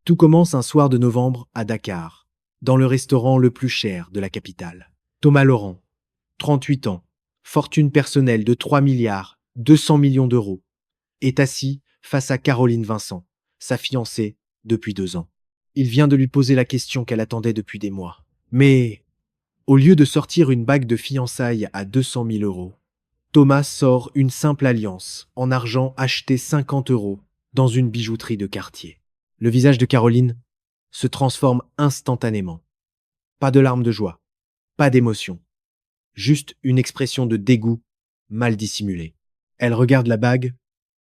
Tout commence un soir de novembre à Dakar, dans le restaurant le plus cher de la capitale. Thomas Laurent, 38 ans, fortune personnelle de 3 milliards 200 millions d'euros, est assis face à Caroline Vincent, sa fiancée depuis 2 ans. Il vient de lui poser la question qu'elle attendait depuis des mois. Mais, au lieu de sortir une bague de fiançailles à 200 000 euros, Thomas sort une simple alliance en argent achetée 50 euros dans une bijouterie de quartier. Le visage de Caroline se transforme instantanément. Pas de larmes de joie, pas d'émotion, juste une expression de dégoût mal dissimulée. Elle regarde la bague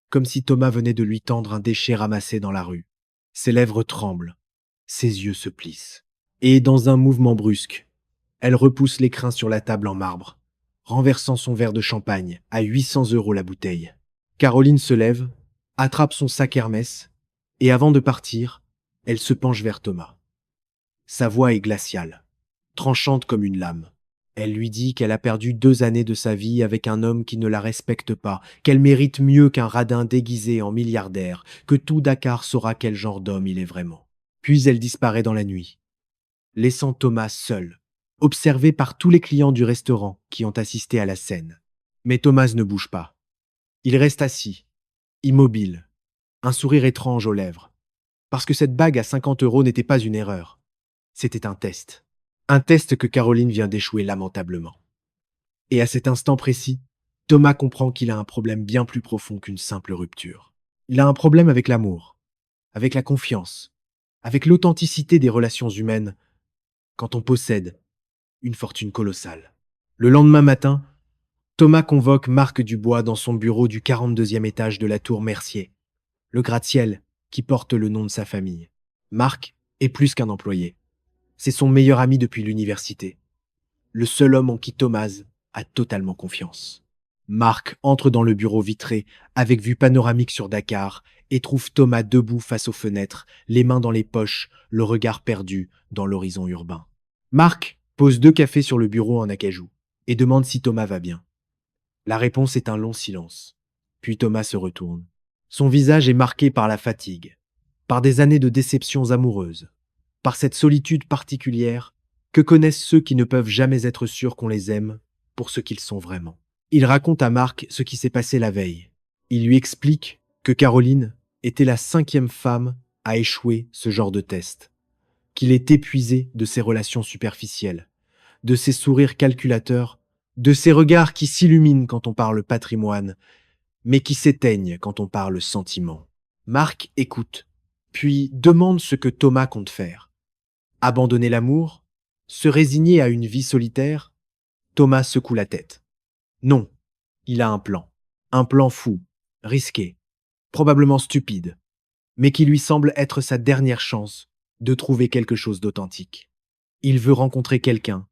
comme si Thomas venait de lui tendre un déchet ramassé dans la rue. Ses lèvres tremblent, ses yeux se plissent. Et dans un mouvement brusque, elle repousse l'écrin sur la table en marbre, renversant son verre de champagne à 800 euros la bouteille. Caroline se lève, attrape son sac Hermès, et avant de partir, elle se penche vers Thomas. Sa voix est glaciale, tranchante comme une lame. Elle lui dit qu'elle a perdu 2 années de sa vie avec un homme qui ne la respecte pas, qu'elle mérite mieux qu'un radin déguisé en milliardaire, que tout Dakar saura quel genre d'homme il est vraiment. Puis elle disparaît dans la nuit, laissant Thomas seul, observé par tous les clients du restaurant qui ont assisté à la scène. Mais Thomas ne bouge pas. Il reste assis, immobile, un sourire étrange aux lèvres. Parce que cette bague à 50 euros n'était pas une erreur. C'était un test. Un test que Caroline vient d'échouer lamentablement. Et à cet instant précis, Thomas comprend qu'il a un problème bien plus profond qu'une simple rupture. Il a un problème avec l'amour, avec la confiance, avec l'authenticité des relations humaines quand on possède une fortune colossale. Le lendemain matin, Thomas convoque Marc Dubois dans son bureau du 42e étage de la tour Mercier, le gratte-ciel qui porte le nom de sa famille. Marc est plus qu'un employé. C'est son meilleur ami depuis l'université. Le seul homme en qui Thomas a totalement confiance. Marc entre dans le bureau vitré avec vue panoramique sur Dakar et trouve Thomas debout face aux fenêtres, les mains dans les poches, le regard perdu dans l'horizon urbain. Marc pose 2 cafés sur le bureau en acajou et demande si Thomas va bien. La réponse est un long silence. Puis Thomas se retourne. Son visage est marqué par la fatigue, par des années de déceptions amoureuses, par cette solitude particulière que connaissent ceux qui ne peuvent jamais être sûrs qu'on les aime pour ce qu'ils sont vraiment. Il raconte à Marc ce qui s'est passé la veille. Il lui explique que Caroline était la 5e femme à échouer ce genre de test, qu'il est épuisé de ses relations superficielles, de ses sourires calculateurs, de ses regards qui s'illuminent quand on parle patrimoine, mais qui s'éteignent quand on parle sentiment. Marc écoute, puis demande ce que Thomas compte faire. Abandonner l'amour? Se résigner à une vie solitaire? Thomas secoue la tête. Non, il a un plan. Un plan fou, risqué, probablement stupide, mais qui lui semble être sa dernière chance de trouver quelque chose d'authentique. Il veut rencontrer quelqu'un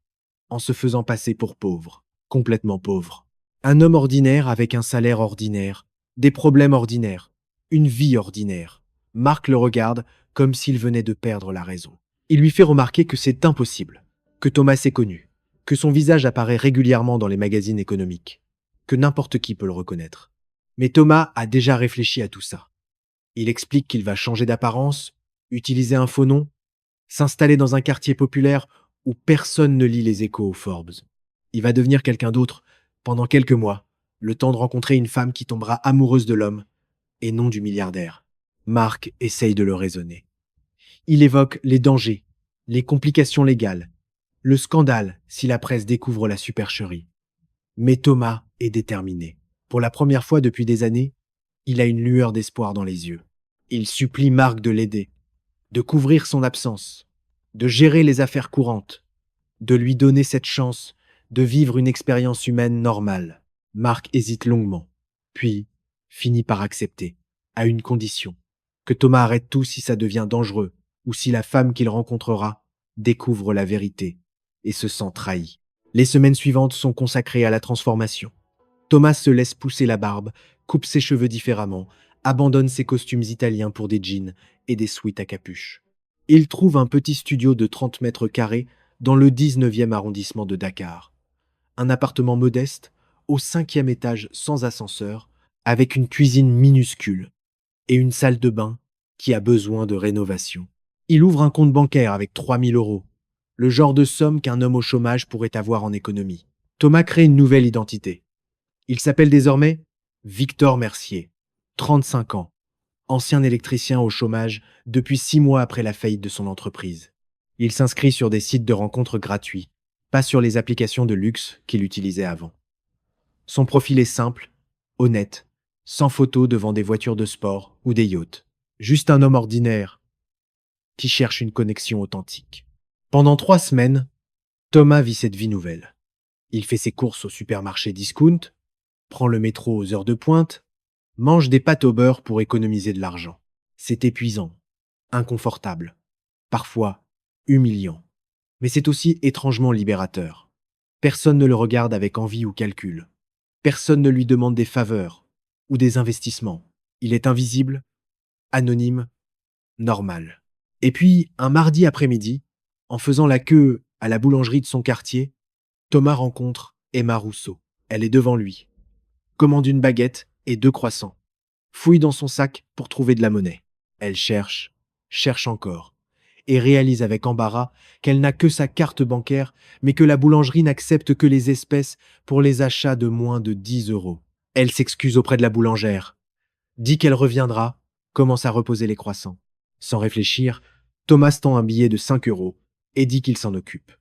en se faisant passer pour pauvre, complètement pauvre. Un homme ordinaire avec un salaire ordinaire, des problèmes ordinaires, une vie ordinaire. Marc le regarde comme s'il venait de perdre la raison. Il lui fait remarquer que c'est impossible, que Thomas est connu, que son visage apparaît régulièrement dans les magazines économiques, que n'importe qui peut le reconnaître. Mais Thomas a déjà réfléchi à tout ça. Il explique qu'il va changer d'apparence, utiliser un faux nom, s'installer dans un quartier populaire où personne ne lit les échos au Forbes. Il va devenir quelqu'un d'autre pendant quelques mois, le temps de rencontrer une femme qui tombera amoureuse de l'homme et non du milliardaire. Marc essaye de le raisonner. Il évoque les dangers, les complications légales, le scandale si la presse découvre la supercherie. Mais Thomas est déterminé. Pour la première fois depuis des années, il a une lueur d'espoir dans les yeux. Il supplie Marc de l'aider, de couvrir son absence, de gérer les affaires courantes, de lui donner cette chance de vivre une expérience humaine normale. Marc hésite longuement, puis finit par accepter, à une condition, que Thomas arrête tout si ça devient dangereux, ou si la femme qu'il rencontrera découvre la vérité et se sent trahi. Les semaines suivantes sont consacrées à la transformation. Thomas se laisse pousser la barbe, coupe ses cheveux différemment, abandonne ses costumes italiens pour des jeans et des sweats à capuche. Il trouve un petit studio de 30 mètres carrés dans le 19e arrondissement de Dakar. Un appartement modeste, au 5e étage sans ascenseur, avec une cuisine minuscule et une salle de bain qui a besoin de rénovation. Il ouvre un compte bancaire avec 3 000 euros, le genre de somme qu'un homme au chômage pourrait avoir en économie. Thomas crée une nouvelle identité. Il s'appelle désormais Victor Mercier, 35 ans, ancien électricien au chômage depuis 6 mois après la faillite de son entreprise. Il s'inscrit sur des sites de rencontres gratuits, pas sur les applications de luxe qu'il utilisait avant. Son profil est simple, honnête, sans photo devant des voitures de sport ou des yachts. Juste un homme ordinaire qui cherche une connexion authentique. Pendant 3 semaines, Thomas vit cette vie nouvelle. Il fait ses courses au supermarché discount, prend le métro aux heures de pointe, mange des pâtes au beurre pour économiser de l'argent. C'est épuisant, inconfortable, parfois humiliant. Mais c'est aussi étrangement libérateur. Personne ne le regarde avec envie ou calcul. Personne ne lui demande des faveurs ou des investissements. Il est invisible, anonyme, normal. Et puis, un mardi après-midi, en faisant la queue à la boulangerie de son quartier, Thomas rencontre Emma Rousseau. Elle est devant lui, commande une baguette et 2 croissants, fouille dans son sac pour trouver de la monnaie. Elle cherche, cherche encore, et réalise avec embarras qu'elle n'a que sa carte bancaire, mais que la boulangerie n'accepte que les espèces pour les achats de moins de 10 euros. Elle s'excuse auprès de la boulangère, dit qu'elle reviendra, commence à reposer les croissants. Sans réfléchir, Thomas tend un billet de 5 euros et dit qu'il s'en occupe.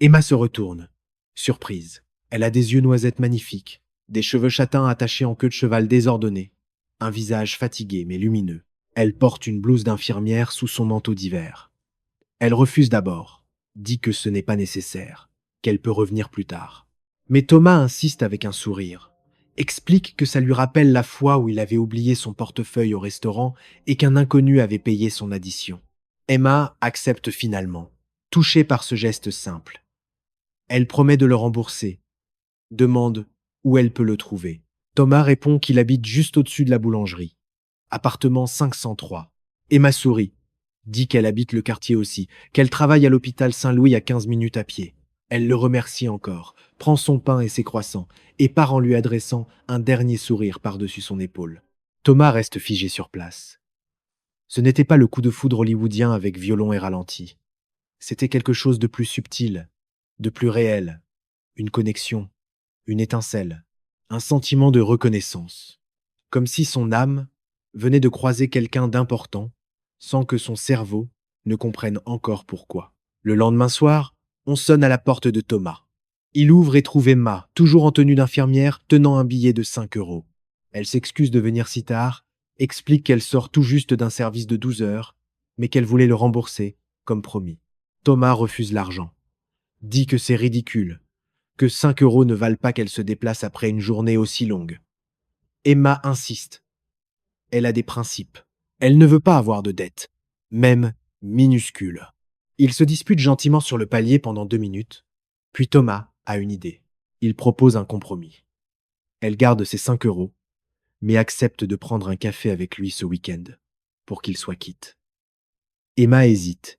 Emma se retourne, surprise. Elle a des yeux noisettes magnifiques, des cheveux châtains attachés en queue de cheval désordonnée, un visage fatigué mais lumineux. Elle porte une blouse d'infirmière sous son manteau d'hiver. Elle refuse d'abord, dit que ce n'est pas nécessaire, qu'elle peut revenir plus tard. Mais Thomas insiste avec un sourire, explique que ça lui rappelle la fois où il avait oublié son portefeuille au restaurant et qu'un inconnu avait payé son addition. Emma accepte finalement, touchée par ce geste simple. Elle promet de le rembourser, demande où elle peut le trouver. Thomas répond qu'il habite juste au-dessus de la boulangerie. Appartement 503. Emma sourit, dit qu'elle habite le quartier aussi, qu'elle travaille à l'hôpital Saint-Louis à 15 minutes à pied. Elle le remercie encore, prend son pain et ses croissants, et part en lui adressant un dernier sourire par-dessus son épaule. Thomas reste figé sur place. Ce n'était pas le coup de foudre hollywoodien avec violon et ralenti. C'était quelque chose de plus subtil, de plus réel, une connexion, une étincelle, un sentiment de reconnaissance. Comme si son âme venait de croiser quelqu'un d'important, sans que son cerveau ne comprenne encore pourquoi. Le lendemain soir, on sonne à la porte de Thomas. Il ouvre et trouve Emma, toujours en tenue d'infirmière, tenant un billet de 5 euros. Elle s'excuse de venir si tard, explique qu'elle sort tout juste d'un service de 12 heures, mais qu'elle voulait le rembourser, comme promis. Thomas refuse l'argent, dit que c'est ridicule, que 5 euros ne valent pas qu'elle se déplace après une journée aussi longue. Emma insiste. Elle a des principes. Elle ne veut pas avoir de dettes, même minuscules. Ils se disputent gentiment sur le palier pendant 2 minutes, puis Thomas a une idée. Il propose un compromis. Elle garde ses 5 euros, mais accepte de prendre un café avec lui ce week-end, pour qu'il soit quitte. Emma hésite,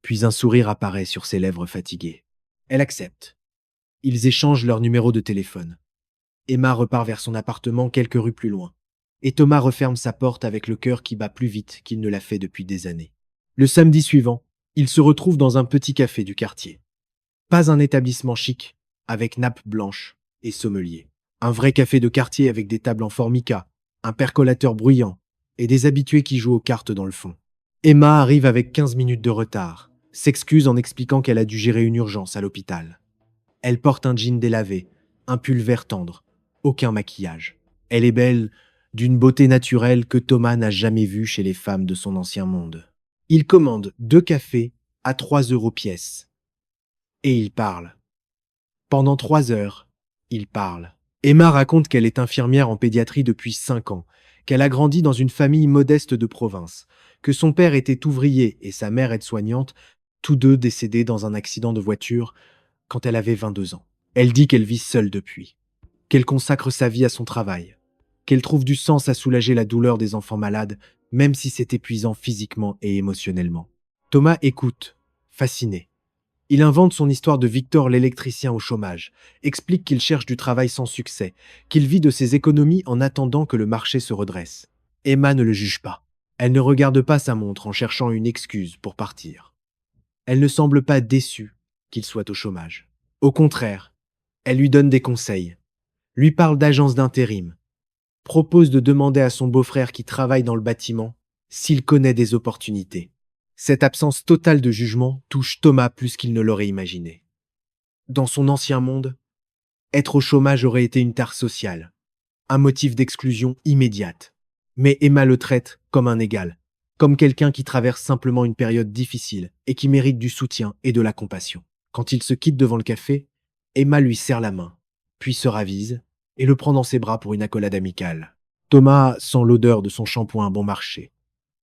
puis un sourire apparaît sur ses lèvres fatiguées. Elle accepte. Ils échangent leur numéro de téléphone. Emma repart vers son appartement quelques rues plus loin, et Thomas referme sa porte avec le cœur qui bat plus vite qu'il ne l'a fait depuis des années. Le samedi suivant, il se retrouve dans un petit café du quartier. Pas un établissement chic, avec nappe blanche et sommelier. Un vrai café de quartier avec des tables en formica, un percolateur bruyant et des habitués qui jouent aux cartes dans le fond. Emma arrive avec 15 minutes de retard, s'excuse en expliquant qu'elle a dû gérer une urgence à l'hôpital. Elle porte un jean délavé, un pull vert tendre, aucun maquillage. Elle est belle, d'une beauté naturelle que Thomas n'a jamais vue chez les femmes de son ancien monde. Il commande 2 cafés à 3 euros pièce. Et il parle. Pendant 3 heures, il parle. Emma raconte qu'elle est infirmière en pédiatrie depuis 5 ans, qu'elle a grandi dans une famille modeste de province, que son père était ouvrier et sa mère aide-soignante, tous deux décédés dans un accident de voiture quand elle avait 22 ans. Elle dit qu'elle vit seule depuis, qu'elle consacre sa vie à son travail, qu'elle trouve du sens à soulager la douleur des enfants malades, même si c'est épuisant physiquement et émotionnellement. Thomas écoute, fasciné. Il invente son histoire de Victor l'électricien au chômage, explique qu'il cherche du travail sans succès, qu'il vit de ses économies en attendant que le marché se redresse. Emma ne le juge pas. Elle ne regarde pas sa montre en cherchant une excuse pour partir. Elle ne semble pas déçue qu'il soit au chômage. Au contraire, elle lui donne des conseils, lui parle d'agences d'intérim, propose de demander à son beau-frère qui travaille dans le bâtiment s'il connaît des opportunités. Cette absence totale de jugement touche Thomas plus qu'il ne l'aurait imaginé. Dans son ancien monde, être au chômage aurait été une tare sociale, un motif d'exclusion immédiate. Mais Emma le traite comme un égal, comme quelqu'un qui traverse simplement une période difficile et qui mérite du soutien et de la compassion. Quand ils se quittent devant le café, Emma lui serre la main, puis se ravise et le prend dans ses bras pour une accolade amicale. Thomas sent l'odeur de son shampoing bon marché,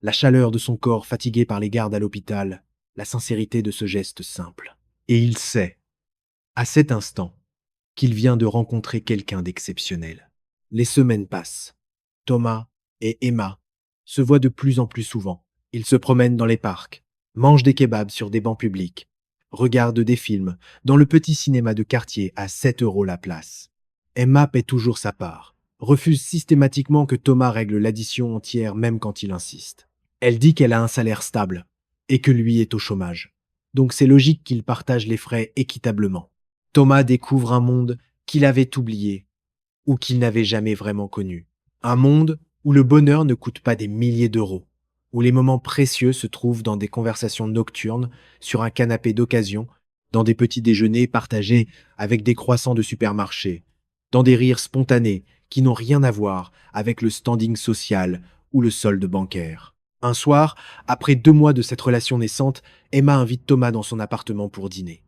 la chaleur de son corps fatigué par les gardes à l'hôpital, la sincérité de ce geste simple. Et il sait, à cet instant, qu'il vient de rencontrer quelqu'un d'exceptionnel. Les semaines passent. Thomas et Emma se voient de plus en plus souvent. Ils se promènent dans les parcs, mangent des kebabs sur des bancs publics, regardent des films dans le petit cinéma de quartier à 7 € la place. Emma paie toujours sa part, refuse systématiquement que Thomas règle l'addition entière même quand il insiste. Elle dit qu'elle a un salaire stable et que lui est au chômage. Donc c'est logique qu'il partage les frais équitablement. Thomas découvre un monde qu'il avait oublié ou qu'il n'avait jamais vraiment connu. Un monde où le bonheur ne coûte pas des milliers d'euros, où les moments précieux se trouvent dans des conversations nocturnes, sur un canapé d'occasion, dans des petits déjeuners partagés avec des croissants de supermarché, dans des rires spontanés qui n'ont rien à voir avec le standing social ou le solde bancaire. Un soir, après 2 mois de cette relation naissante, Emma invite Thomas dans son appartement pour dîner.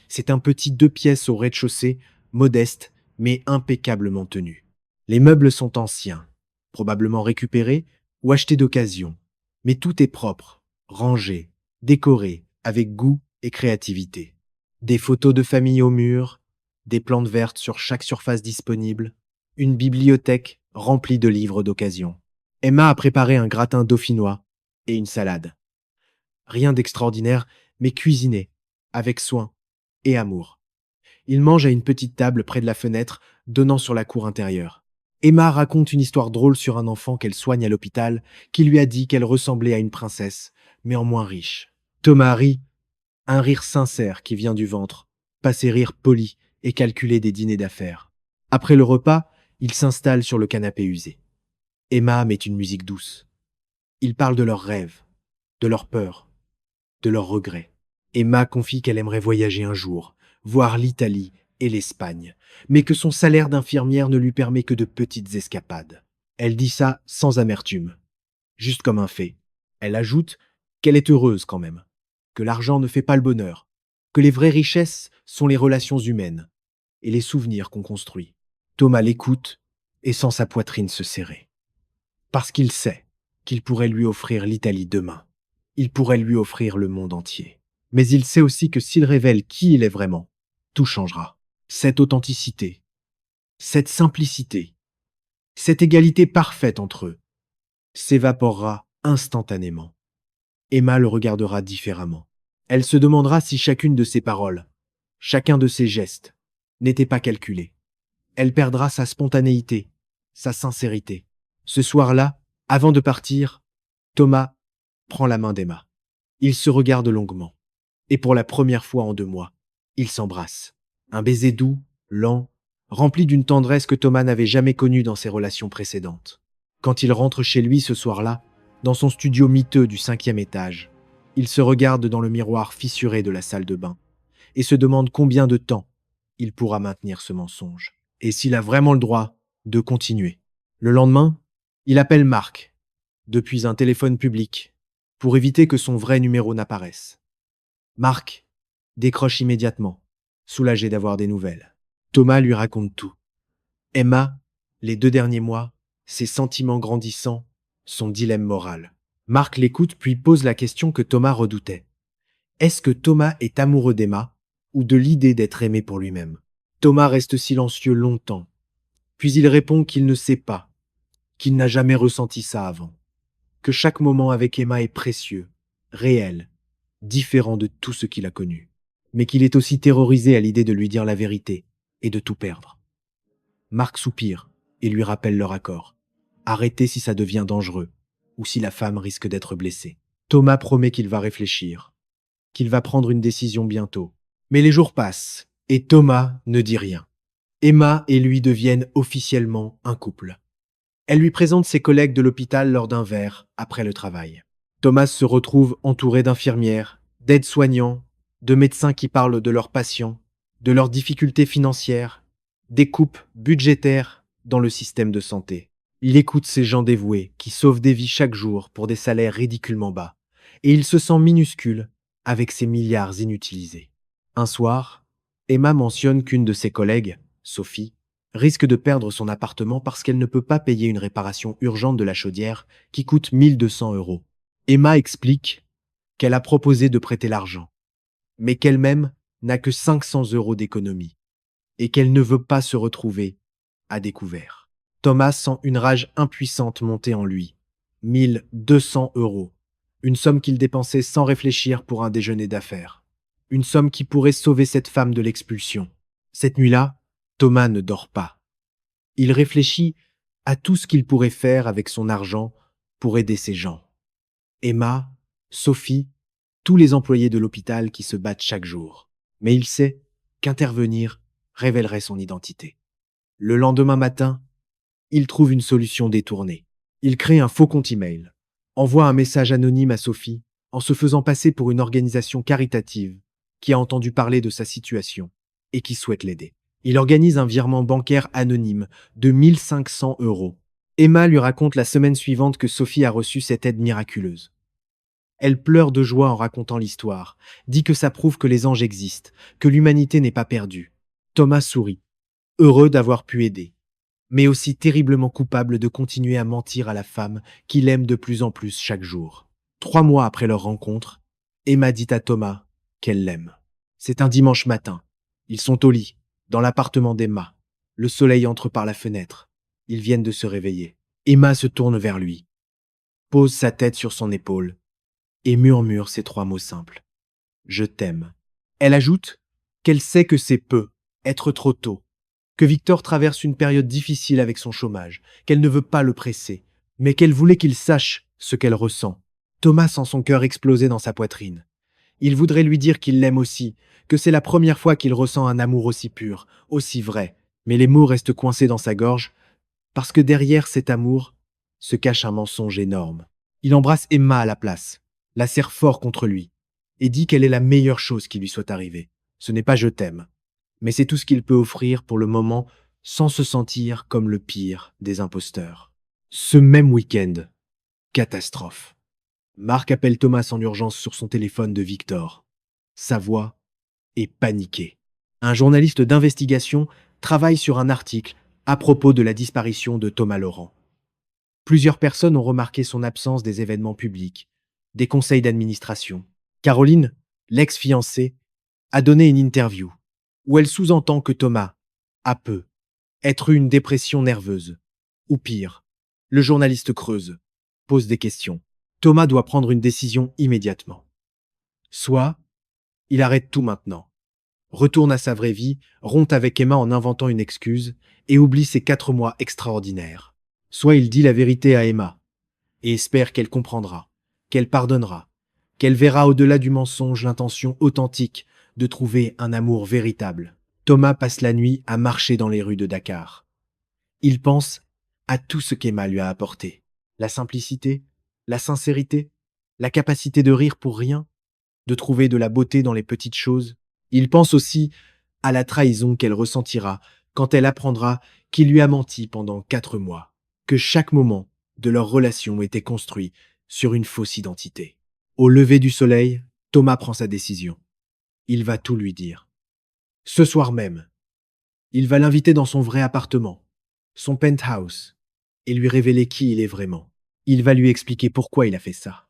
C'est un petit 2 pièces au rez-de-chaussée, modeste, mais impeccablement tenu. Les meubles sont anciens, probablement récupérés ou achetés d'occasion, mais tout est propre, rangé, décoré, avec goût et créativité. Des photos de famille au mur, des plantes vertes sur chaque surface disponible, une bibliothèque remplie de livres d'occasion. Emma a préparé un gratin dauphinois et une salade. Rien d'extraordinaire, mais cuisiné, avec soin et amour. Ils mangent à une petite table près de la fenêtre, donnant sur la cour intérieure. Emma raconte une histoire drôle sur un enfant qu'elle soigne à l'hôpital, qui lui a dit qu'elle ressemblait à une princesse, mais en moins riche. Thomas rit, un rire sincère qui vient du ventre, pas ces rires polis et calculés des dîners d'affaires. Après le repas, ils s'installent sur le canapé usé. Emma met une musique douce. Ils parlent de leurs rêves, de leurs peurs, de leurs regrets. Emma confie qu'elle aimerait voyager un jour, voir l'Italie et l'Espagne, mais que son salaire d'infirmière ne lui permet que de petites escapades. Elle dit ça sans amertume, juste comme un fait. Elle ajoute qu'elle est heureuse quand même, que l'argent ne fait pas le bonheur, que les vraies richesses sont les relations humaines et les souvenirs qu'on construit. Thomas l'écoute et sent sa poitrine se serrer. Parce qu'il sait qu'il pourrait lui offrir l'Italie demain. Il pourrait lui offrir le monde entier. Mais il sait aussi que s'il révèle qui il est vraiment, tout changera. Cette authenticité, cette simplicité, cette égalité parfaite entre eux, s'évaporera instantanément. Emma le regardera différemment. Elle se demandera si chacune de ses paroles, chacun de ses gestes, n'était pas calculé. Elle perdra sa spontanéité, sa sincérité. Ce soir-là, avant de partir, Thomas prend la main d'Emma. Ils se regardent longuement. Et pour la première fois en 2 mois, ils s'embrassent. Un baiser doux, lent, rempli d'une tendresse que Thomas n'avait jamais connue dans ses relations précédentes. Quand il rentre chez lui ce soir-là, dans son studio miteux du 5e étage, il se regarde dans le miroir fissuré de la salle de bain et se demande combien de temps il pourra maintenir ce mensonge et s'il a vraiment le droit de continuer. Le lendemain, il appelle Marc, depuis un téléphone public, pour éviter que son vrai numéro n'apparaisse. Marc décroche immédiatement, soulagé d'avoir des nouvelles. Thomas lui raconte tout. Emma, les 2 derniers mois, ses sentiments grandissants, son dilemme moral. Marc l'écoute puis pose la question que Thomas redoutait. Est-ce que Thomas est amoureux d'Emma ou de l'idée d'être aimé pour lui-même? Thomas reste silencieux longtemps, puis il répond qu'il ne sait pas, qu'il n'a jamais ressenti ça avant, que chaque moment avec Emma est précieux, réel, différent de tout ce qu'il a connu, mais qu'il est aussi terrorisé à l'idée de lui dire la vérité et de tout perdre. Marc soupire et lui rappelle leur accord. Arrêtez si ça devient dangereux. ou si la femme risque d'être blessée. Thomas promet qu'il va réfléchir, qu'il va prendre une décision bientôt. Mais les jours passent, et Thomas ne dit rien. Emma et lui deviennent officiellement un couple. Elle lui présente ses collègues de l'hôpital lors d'un verre après le travail. Thomas se retrouve entouré d'infirmières, d'aides-soignants, de médecins qui parlent de leurs patients, de leurs difficultés financières, des coupes budgétaires dans le système de santé. Il écoute ces gens dévoués qui sauvent des vies chaque jour pour des salaires ridiculement bas, et il se sent minuscule avec ces milliards inutilisés. Un soir, Emma mentionne qu'une de ses collègues, Sophie, risque de perdre son appartement parce qu'elle ne peut pas payer une réparation urgente de la chaudière qui coûte 1200 euros. Emma explique qu'elle a proposé de prêter l'argent, mais qu'elle-même n'a que 500 euros d'économie et qu'elle ne veut pas se retrouver à découvert. Thomas sent une rage impuissante monter en lui. 1200 euros. Une somme qu'il dépensait sans réfléchir pour un déjeuner d'affaires. Une somme qui pourrait sauver cette femme de l'expulsion. Cette nuit-là, Thomas ne dort pas. Il réfléchit à tout ce qu'il pourrait faire avec son argent pour aider ces gens. Emma, Sophie, tous les employés de l'hôpital qui se battent chaque jour. Mais il sait qu'intervenir révélerait son identité. Le lendemain matin, il trouve une solution détournée. Il crée un faux compte email, envoie un message anonyme à Sophie en se faisant passer pour une organisation caritative qui a entendu parler de sa situation et qui souhaite l'aider. Il organise un virement bancaire anonyme de 1500 euros. Emma lui raconte la semaine suivante que Sophie a reçu cette aide miraculeuse. Elle pleure de joie en racontant l'histoire, dit que ça prouve que les anges existent, que l'humanité n'est pas perdue. Thomas sourit, heureux d'avoir pu aider, mais aussi terriblement coupable de continuer à mentir à la femme qu'il aime de plus en plus chaque jour. 3 mois après leur rencontre, Emma dit à Thomas qu'elle l'aime. C'est un dimanche matin. Ils sont au lit, dans l'appartement d'Emma. Le soleil entre par la fenêtre. Ils viennent de se réveiller. Emma se tourne vers lui, pose sa tête sur son épaule et murmure ces 3 mots simples. Je t'aime. Elle ajoute qu'elle sait que c'est peu, être trop tôt, que Victor traverse une période difficile avec son chômage, qu'elle ne veut pas le presser, mais qu'elle voulait qu'il sache ce qu'elle ressent. Thomas sent son cœur exploser dans sa poitrine. Il voudrait lui dire qu'il l'aime aussi, que c'est la première fois qu'il ressent un amour aussi pur, aussi vrai, mais les mots restent coincés dans sa gorge, parce que derrière cet amour se cache un mensonge énorme. Il embrasse Emma à la place, la serre fort contre lui, et dit qu'elle est la meilleure chose qui lui soit arrivée. Ce n'est pas je t'aime, mais c'est tout ce qu'il peut offrir pour le moment sans se sentir comme le pire des imposteurs. Ce même week-end, catastrophe. Marc appelle Thomas en urgence sur son téléphone de Victor. Sa voix est paniquée. Un journaliste d'investigation travaille sur un article à propos de la disparition de Thomas Laurent. Plusieurs personnes ont remarqué son absence des événements publics, des conseils d'administration. Caroline, l'ex-fiancée, a donné une interview où elle sous-entend que Thomas a peut être eu une dépression nerveuse. Ou pire, le journaliste creuse, pose des questions. Thomas doit prendre une décision immédiatement. Soit il arrête tout maintenant, retourne à sa vraie vie, rompt avec Emma en inventant une excuse et oublie ces 4 mois extraordinaires. Soit il dit la vérité à Emma et espère qu'elle comprendra, qu'elle pardonnera, qu'elle verra au-delà du mensonge l'intention authentique de trouver un amour véritable. Thomas passe la nuit à marcher dans les rues de Dakar. Il pense à tout ce qu'Emma lui a apporté. La simplicité, la sincérité, la capacité de rire pour rien, de trouver de la beauté dans les petites choses. Il pense aussi à la trahison qu'elle ressentira quand elle apprendra qu'il lui a menti pendant 4 mois, que chaque moment de leur relation était construit sur une fausse identité. Au lever du soleil, Thomas prend sa décision. Il va tout lui dire. Ce soir même, il va l'inviter dans son vrai appartement, son penthouse, et lui révéler qui il est vraiment. Il va lui expliquer pourquoi il a fait ça,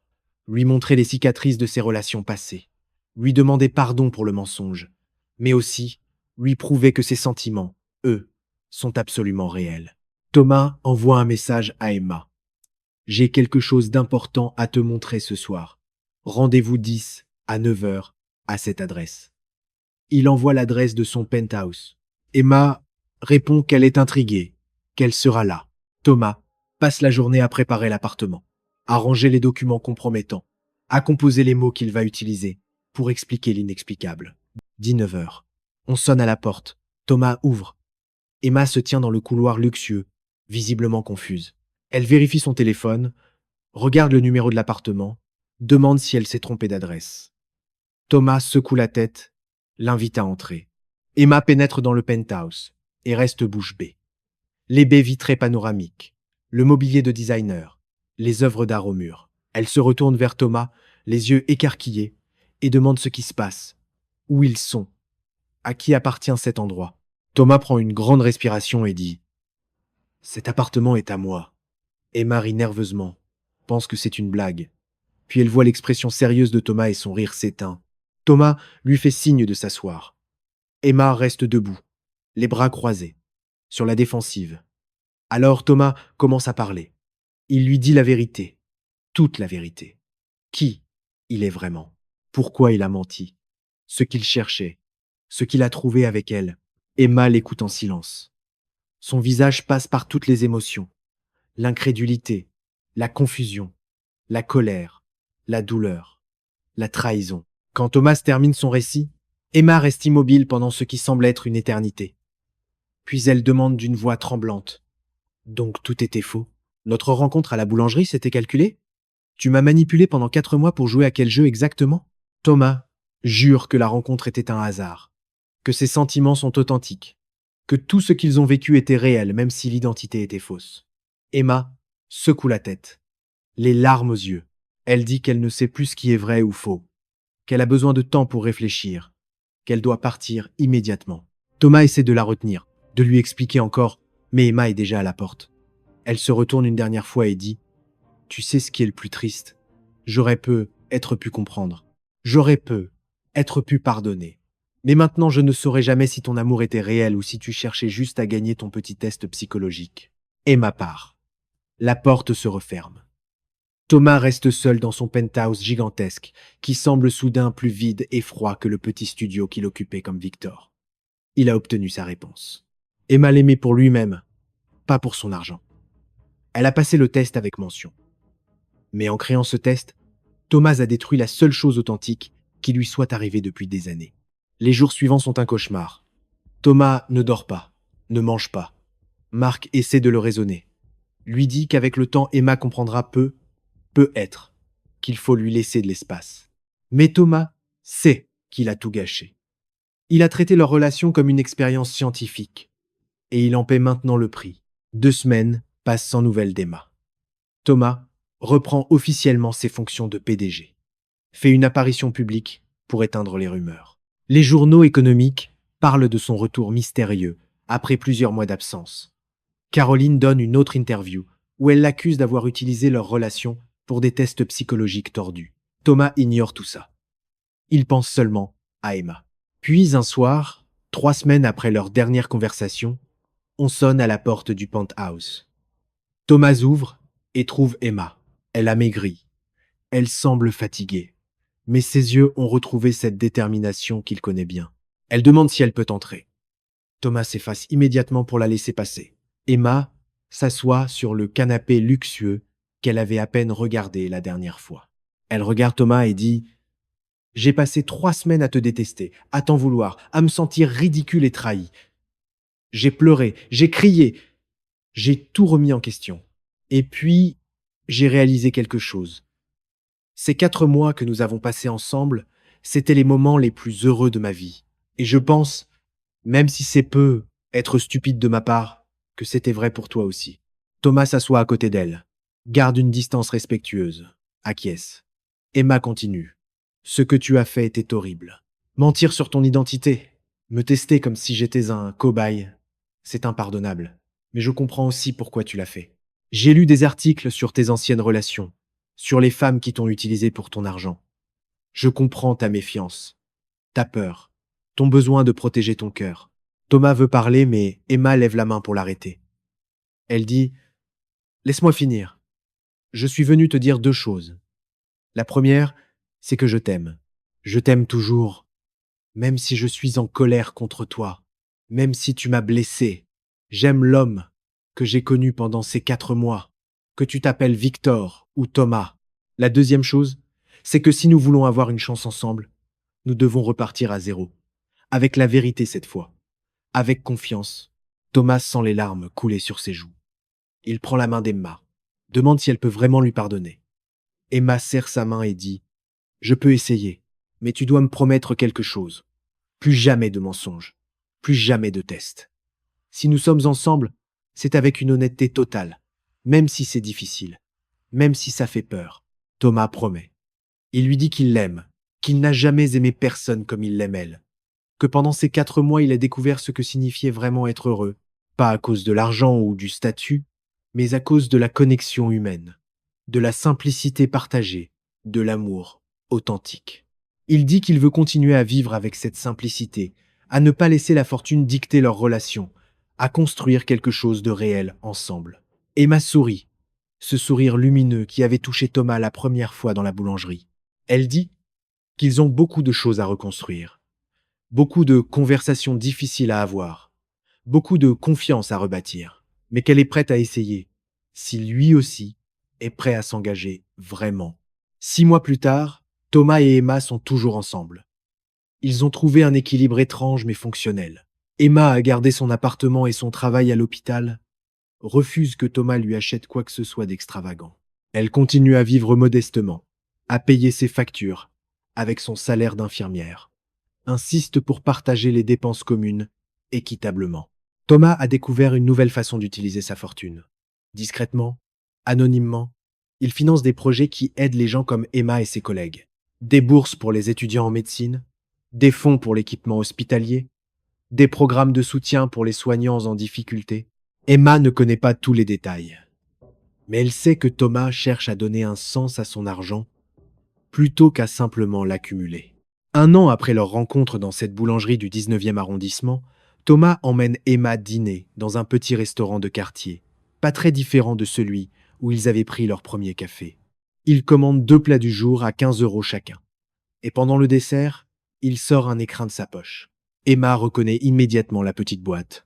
lui montrer les cicatrices de ses relations passées, lui demander pardon pour le mensonge, mais aussi lui prouver que ses sentiments, eux, sont absolument réels. Thomas envoie un message à Emma. J'ai quelque chose d'important à te montrer ce soir. Rendez-vous 10 à 9 heures à cette adresse. Il envoie l'adresse de son penthouse. Emma répond qu'elle est intriguée, qu'elle sera là. Thomas passe la journée à préparer l'appartement. à ranger les documents compromettants, à composer les mots qu'il va utiliser pour expliquer l'inexplicable. 19 heures. On sonne à la porte. Thomas ouvre. Emma se tient dans le couloir luxueux, visiblement confuse. Elle vérifie son téléphone, regarde le numéro de l'appartement, demande si elle s'est trompée d'adresse. Thomas secoue la tête, l'invite à entrer. Emma pénètre dans le penthouse et reste bouche bée. Les baies vitrées panoramiques, le mobilier de designer, les œuvres d'art au mur. Elle se retourne vers Thomas, les yeux écarquillés, et demande ce qui se passe, où ils sont, à qui appartient cet endroit. Thomas prend une grande respiration et dit « Cet appartement est à moi ». Emma rit nerveusement, pense que c'est une blague. Puis elle voit l'expression sérieuse de Thomas et son rire s'éteint. Thomas lui fait signe de s'asseoir. Emma reste debout, les bras croisés, sur la défensive. Alors Thomas commence à parler. Il lui dit la vérité, toute la vérité. Qui il est vraiment, pourquoi il a menti, ce qu'il cherchait, ce qu'il a trouvé avec elle. Emma l'écoute en silence. Son visage passe par toutes les émotions. L'incrédulité, la confusion, la colère, la douleur, la trahison. Quand Thomas termine son récit, Emma reste immobile pendant ce qui semble être une éternité. Puis elle demande d'une voix tremblante. Donc tout était faux. Notre rencontre à la boulangerie s'était calculée? Tu m'as manipulé pendant 4 mois pour jouer à quel jeu exactement? Thomas jure que la rencontre était un hasard, que ses sentiments sont authentiques, que tout ce qu'ils ont vécu était réel même si l'identité était fausse. Emma secoue la tête, les larmes aux yeux. Elle dit qu'elle ne sait plus ce qui est vrai ou faux, qu'elle a besoin de temps pour réfléchir, qu'elle doit partir immédiatement. Thomas essaie de la retenir, de lui expliquer encore, mais Emma est déjà à la porte. Elle se retourne une dernière fois et dit « Tu sais ce qui est le plus triste? J'aurais pu comprendre. J'aurais pu pardonner. Mais maintenant je ne saurais jamais si ton amour était réel ou si tu cherchais juste à gagner ton petit test psychologique. » Emma part. La porte se referme. Thomas reste seul dans son penthouse gigantesque, qui semble soudain plus vide et froid que le petit studio qu'il occupait comme Victor. Il a obtenu sa réponse. Emma l'aimait pour lui-même, pas pour son argent. Elle a passé le test avec mention. Mais en créant ce test, Thomas a détruit la seule chose authentique qui lui soit arrivée depuis des années. Les jours suivants sont un cauchemar. Thomas ne dort pas, ne mange pas. Marc essaie de le raisonner. Lui dit qu'avec le temps, Emma comprendra peut être, qu'il faut lui laisser de l'espace. Mais Thomas sait qu'il a tout gâché. Il a traité leur relation comme une expérience scientifique. Et il en paie maintenant le prix. 2 semaines passent sans nouvelles d'Emma. Thomas reprend officiellement ses fonctions de PDG. Fait une apparition publique pour éteindre les rumeurs. Les journaux économiques parlent de son retour mystérieux après plusieurs mois d'absence. Caroline donne une autre interview où elle l'accuse d'avoir utilisé leur relation pour des tests psychologiques tordus. Thomas ignore tout ça. Il pense seulement à Emma. Puis un soir, 3 semaines après leur dernière conversation, on sonne à la porte du penthouse. Thomas ouvre et trouve Emma. Elle a maigri. Elle semble fatiguée. Mais ses yeux ont retrouvé cette détermination qu'il connaît bien. Elle demande si elle peut entrer. Thomas s'efface immédiatement pour la laisser passer. Emma s'assoit sur le canapé luxueux qu'elle avait à peine regardé la dernière fois. Elle regarde Thomas et dit « J'ai passé 3 semaines à te détester, à t'en vouloir, à me sentir ridicule et trahi. J'ai pleuré, j'ai crié, j'ai tout remis en question. Et puis, j'ai réalisé quelque chose. Ces 4 mois que nous avons passés ensemble, c'étaient les moments les plus heureux de ma vie. Et je pense, même si c'est peu être stupide de ma part, que c'était vrai pour toi aussi. » Thomas s'assoit à côté d'elle, garde une distance respectueuse, acquiesce. Emma continue. « Ce que tu as fait était horrible. Mentir sur ton identité, me tester comme si j'étais un cobaye, c'est impardonnable. Mais je comprends aussi pourquoi tu l'as fait. J'ai lu des articles sur tes anciennes relations, sur les femmes qui t'ont utilisé pour ton argent. Je comprends ta méfiance, ta peur, ton besoin de protéger ton cœur. » Thomas veut parler, mais Emma lève la main pour l'arrêter. Elle dit « Laisse-moi finir. Je suis venu te dire 2 choses. La première, c'est que je t'aime. Je t'aime toujours, même si je suis en colère contre toi, même si tu m'as blessé. J'aime l'homme que j'ai connu pendant ces 4 mois. que tu t'appelles Victor ou Thomas. La deuxième chose, c'est que si nous voulons avoir une chance ensemble, nous devons repartir à zéro. Avec la vérité cette fois. Avec confiance. Thomas sent les larmes couler sur ses joues. Il prend la main d'Emma, demande si elle peut vraiment lui pardonner. Emma serre sa main et dit « Je peux essayer, mais tu dois me promettre quelque chose. Plus jamais de mensonges, plus jamais de tests. Si nous sommes ensemble, c'est avec une honnêteté totale, même si c'est difficile, même si ça fait peur. » Thomas promet. Il lui dit qu'il l'aime, qu'il n'a jamais aimé personne comme il l'aime elle, que pendant ces 4 mois il a découvert ce que signifiait vraiment être heureux, pas à cause de l'argent ou du statut, mais à cause de la connexion humaine, de la simplicité partagée, de l'amour authentique. Il dit qu'il veut continuer à vivre avec cette simplicité, à ne pas laisser la fortune dicter leur relation, à construire quelque chose de réel ensemble. Emma sourit, ce sourire lumineux qui avait touché Thomas la première fois dans la boulangerie. Elle dit qu'ils ont beaucoup de choses à reconstruire, beaucoup de conversations difficiles à avoir, beaucoup de confiance à rebâtir, mais qu'elle est prête à essayer, si lui aussi est prêt à s'engager vraiment. 6 mois plus tard, Thomas et Emma sont toujours ensemble. Ils ont trouvé un équilibre étrange mais fonctionnel. Emma a gardé son appartement et son travail à l'hôpital, refuse que Thomas lui achète quoi que ce soit d'extravagant. Elle continue à vivre modestement, à payer ses factures, avec son salaire d'infirmière. Insiste pour partager les dépenses communes, équitablement. Thomas a découvert une nouvelle façon d'utiliser sa fortune. Discrètement, anonymement, il finance des projets qui aident les gens comme Emma et ses collègues. Des bourses pour les étudiants en médecine, des fonds pour l'équipement hospitalier, des programmes de soutien pour les soignants en difficulté. Emma ne connaît pas tous les détails, mais elle sait que Thomas cherche à donner un sens à son argent plutôt qu'à simplement l'accumuler. 1 an après leur rencontre dans cette boulangerie du 19e arrondissement, Thomas emmène Emma dîner dans un petit restaurant de quartier, pas très différent de celui où ils avaient pris leur premier café. Il commande 2 plats du jour à 15 € chacun. Et pendant le dessert, il sort un écrin de sa poche. Emma reconnaît immédiatement la petite boîte.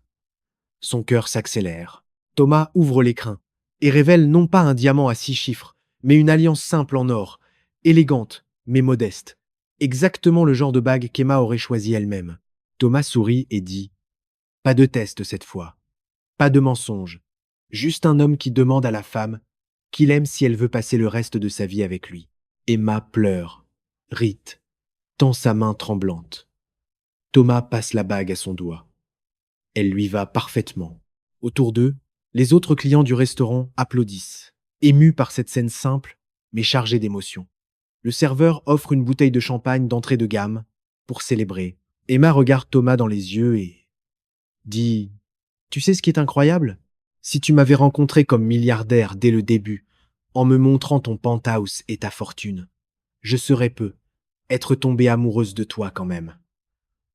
Son cœur s'accélère. Thomas ouvre l'écrin et révèle non pas un diamant à 6 chiffres, mais une alliance simple en or, élégante mais modeste. Exactement le genre de bague qu'Emma aurait choisi elle-même. Thomas sourit et dit « Pas de test cette fois. Pas de mensonge. Juste un homme qui demande à la femme qu'il aime si elle veut passer le reste de sa vie avec lui. » Emma pleure, rit, tend sa main tremblante. Thomas passe la bague à son doigt. Elle lui va parfaitement. Autour d'eux, les autres clients du restaurant applaudissent, émus par cette scène simple mais chargée d'émotion. Le serveur offre une bouteille de champagne d'entrée de gamme pour célébrer. Emma regarde Thomas dans les yeux et dit « Tu sais ce qui est incroyable? Si tu m'avais rencontré comme milliardaire dès le début, en me montrant ton penthouse et ta fortune, je serais peu être tombée amoureuse de toi quand même.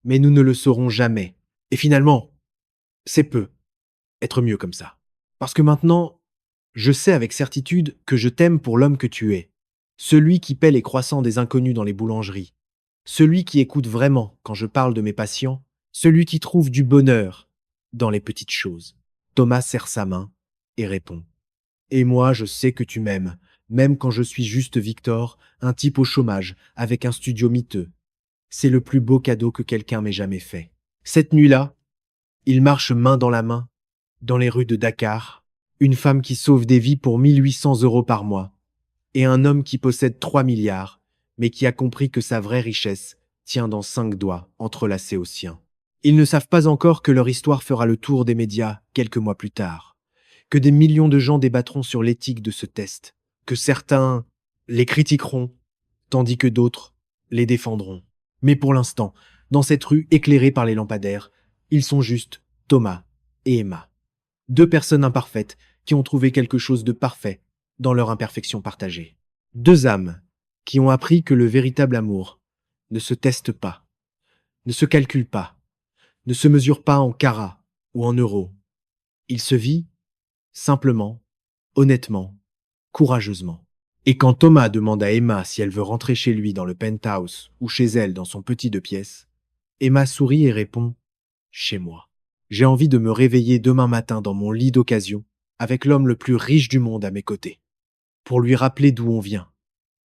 Mais nous ne le saurons jamais. Et finalement, c'est peu être mieux comme ça. Parce que maintenant, je sais avec certitude que je t'aime pour l'homme que tu es. Celui qui paie les croissants des inconnus dans les boulangeries. Celui qui écoute vraiment quand je parle de mes patients. Celui qui trouve du bonheur dans les petites choses. » Thomas serre sa main et répond « Et moi, je sais que tu m'aimes, même quand je suis juste Victor, un type au chômage, avec un studio miteux. C'est le plus beau cadeau que quelqu'un m'ait jamais fait. » Cette nuit-là, ils marchent main dans la main dans les rues de Dakar, une femme qui sauve des vies pour 1 800 € par mois, et un homme qui possède 3 milliards, mais qui a compris que sa vraie richesse tient dans 5 doigts entrelacés aux siens. Ils ne savent pas encore que leur histoire fera le tour des médias quelques mois plus tard, que des millions de gens débattront sur l'éthique de ce test, que certains les critiqueront, tandis que d'autres les défendront. Mais pour l'instant, dans cette rue éclairée par les lampadaires, ils sont juste Thomas et Emma. 2 personnes imparfaites qui ont trouvé quelque chose de parfait dans leur imperfection partagée. 2 âmes qui ont appris que le véritable amour ne se teste pas, ne se calcule pas, ne se mesure pas en carats ou en euros. Il se vit simplement, honnêtement, courageusement. Et quand Thomas demande à Emma si elle veut rentrer chez lui dans le penthouse ou chez elle dans son petit 2 pièces, Emma sourit et répond « Chez moi. J'ai envie de me réveiller demain matin dans mon lit d'occasion avec l'homme le plus riche du monde à mes côtés, pour lui rappeler d'où on vient,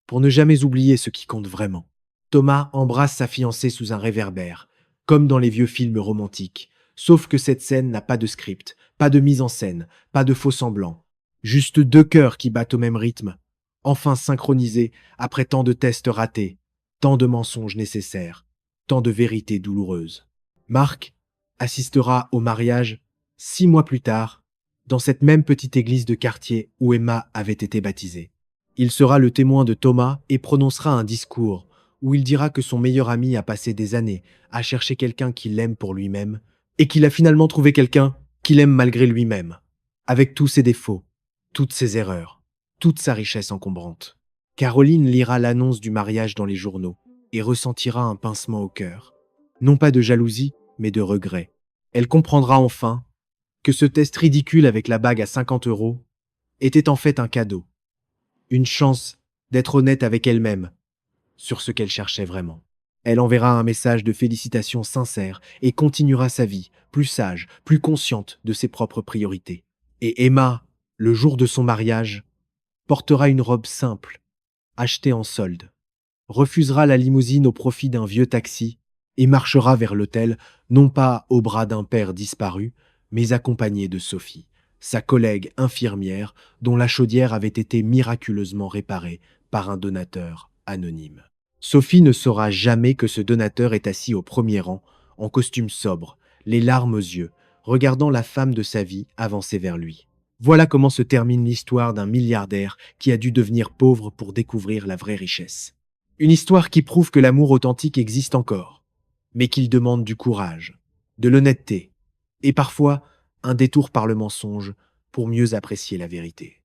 pour ne jamais oublier ce qui compte vraiment. Thomas embrasse sa fiancée sous un réverbère, comme dans les vieux films romantiques, sauf que cette scène n'a pas de script, pas de mise en scène, pas de faux semblants, juste deux cœurs qui battent au même rythme, enfin synchronisés après tant de tests ratés, tant de mensonges nécessaires, tant de vérités douloureuses. Marc assistera au mariage 6 mois plus tard, dans cette même petite église de quartier où Emma avait été baptisée. Il sera le témoin de Thomas et prononcera un discours où il dira que son meilleur ami a passé des années à chercher quelqu'un qu'il aime pour lui-même et qu'il a finalement trouvé quelqu'un qu'il aime malgré lui-même, avec tous ses défauts, toutes ses erreurs, toute sa richesse encombrante. Caroline lira l'annonce du mariage dans les journaux et ressentira un pincement au cœur. Non pas de jalousie, mais de regret. Elle comprendra enfin que ce test ridicule avec la bague à 50 € était en fait un cadeau, une chance d'être honnête avec elle-même sur ce qu'elle cherchait vraiment. Elle enverra un message de félicitations sincères et continuera sa vie, plus sage, plus consciente de ses propres priorités. Et Emma, le jour de son mariage, portera une robe simple, achetée en solde, refusera la limousine au profit d'un vieux taxi et marchera vers l'hôtel, non pas au bras d'un père disparu, mais accompagnée de Sophie, sa collègue infirmière dont la chaudière avait été miraculeusement réparée par un donateur anonyme. Sophie ne saura jamais que ce donateur est assis au premier rang, en costume sobre, les larmes aux yeux, regardant la femme de sa vie avancer vers lui. Voilà comment se termine l'histoire d'un milliardaire qui a dû devenir pauvre pour découvrir la vraie richesse. Une histoire qui prouve que l'amour authentique existe encore, mais qu'il demande du courage, de l'honnêteté, et parfois un détour par le mensonge pour mieux apprécier la vérité.